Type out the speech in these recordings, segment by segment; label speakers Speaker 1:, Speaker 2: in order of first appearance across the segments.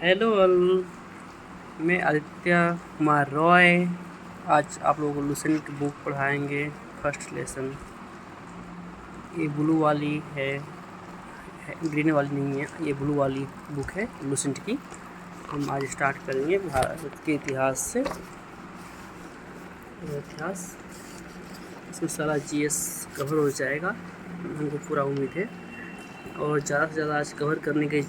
Speaker 1: Hello all, मैं आदित्य कुमार रॉय। आज आप लोगों को लुसेंट की बुक पढ़ाएंगे। फर्स्ट लेसन ये ब्लू वाली है, ग्रीन वाली नहीं है, ये ब्लू वाली बुक है लुसेंट की। हम आज स्टार्ट करेंगे भारत के इतिहास से। इतिहास इसमें सारा जीएस कवर हो जाएगा, हमको पूरा उम्मीद है। और ज़्यादा से ज़्यादा आज कवर करने के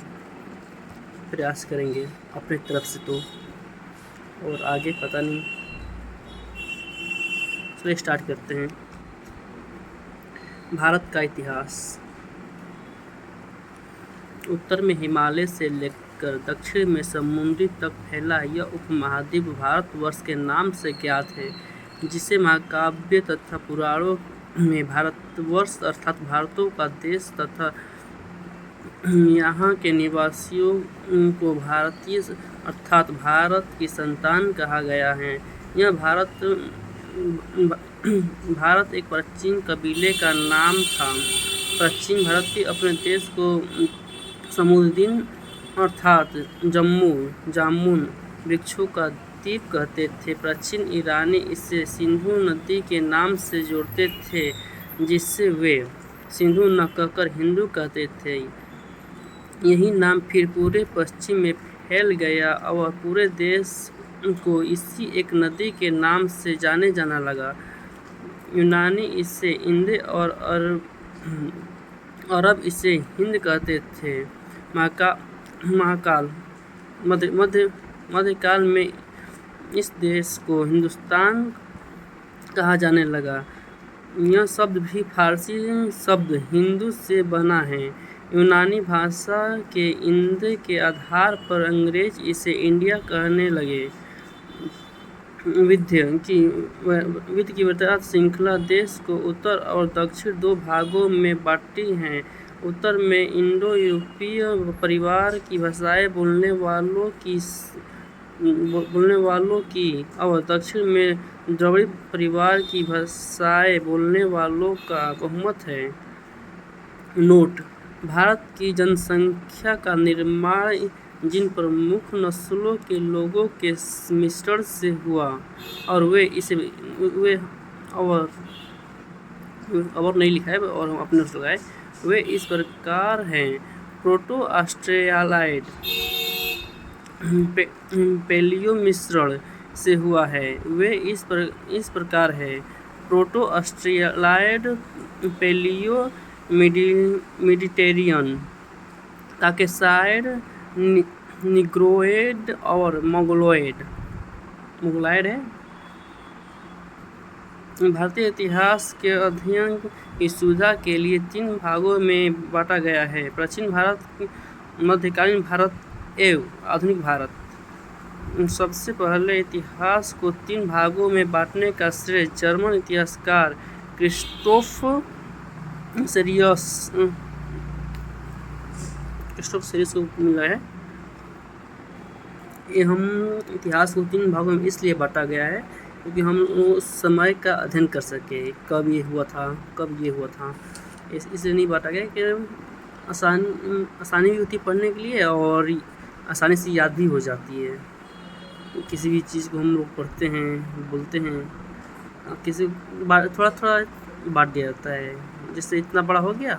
Speaker 1: प्रयास करेंगे अपनी तरफ से, तो और आगे पता नहीं। चलिए स्टार्ट करते हैं। भारत का इतिहास। उत्तर में हिमालय से लेकर दक्षिण में समुद्री तक फैला यह उपमहाद्वीप भारतवर्ष के नाम से ज्ञात है, जिसे महाकाव्य तथा पुराणों में भारतवर्ष अर्थात भारतों का देश तथा यहाँ के निवासियों को भारतीय अर्थात भारत की संतान कहा गया है। यह भारत एक प्राचीन कबीले का नाम था। प्राचीन भारतीय अपने देश को समुद्रीन अर्थात जामुन वृक्षों का द्वीप कहते थे। प्राचीन ईरानी इसे सिंधु नदी के नाम से जोड़ते थे, जिससे वे सिंधु न कहकर हिंदू कहते थे। यही नाम फिर पूरे पश्चिम में फैल गया और पूरे देश को इसी एक नदी के नाम से जाने जाना लगा। यूनानी इसे इंद और अरब इसे हिंद कहते थे। महाकाल मध्यकाल में इस देश को हिंदुस्तान कहा जाने लगा। यह शब्द भी फारसी शब्द हिंदू से बना है। यूनानी भाषा के इंद के आधार पर अंग्रेज इसे इंडिया कहने लगे। विद्य की वर्तमान श्रृंखला देश को उत्तर और दक्षिण दो भागों में बांटी है। उत्तर में इंडो यूरोपीय परिवार की भाषाएं बोलने वालों की और दक्षिण में द्रविड़ परिवार की भाषाएं बोलने वालों का बहुमत है। नोट: भारत की जनसंख्या का निर्माण जिन प्रमुख नस्लों के लोगों के मिश्रण से हुआ और वे और नहीं लिखा है और हम अपने से लगाए, वे इस प्रकार हैं। प्रोटो ऑस्ट्रेलियाइड पैलियो मिश्रण से हुआ है, वे इस प्रकार है। Proto Australoid paleo Mediterranean, Caucasoid, Negroid और मोगलोइड है। भारतीय इतिहास के अध्ययन की सुविधा के लिए 3 भागों में बांटा गया है: प्राचीन भारत, मध्यकालीन भारत एवं आधुनिक भारत। सबसे पहले इतिहास को 3 भागों में बांटने का श्रेय जर्मन इतिहासकार क्रिस्टोफ सीरीज को मिला है। हम इतिहास को 3 भागों में इसलिए बांटा गया है क्योंकि हम उस समय का अध्ययन कर सके, कब ये हुआ था। इसलिए नहीं बांटा गया कि आसानी भी होती पढ़ने के लिए और आसानी से याद भी हो जाती है। किसी भी चीज़ को हम लोग पढ़ते हैं, बोलते हैं, थोड़ा थोड़ा बांट दिया जाता है। जैसे इतना बड़ा हो गया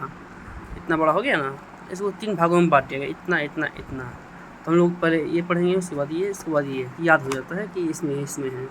Speaker 1: ना, इसको 3 भागों में बांट दिया गया, इतना। तो हम लोग पहले ये पढ़ेंगे, उसके बाद ये याद हो जाता है कि इसमें है।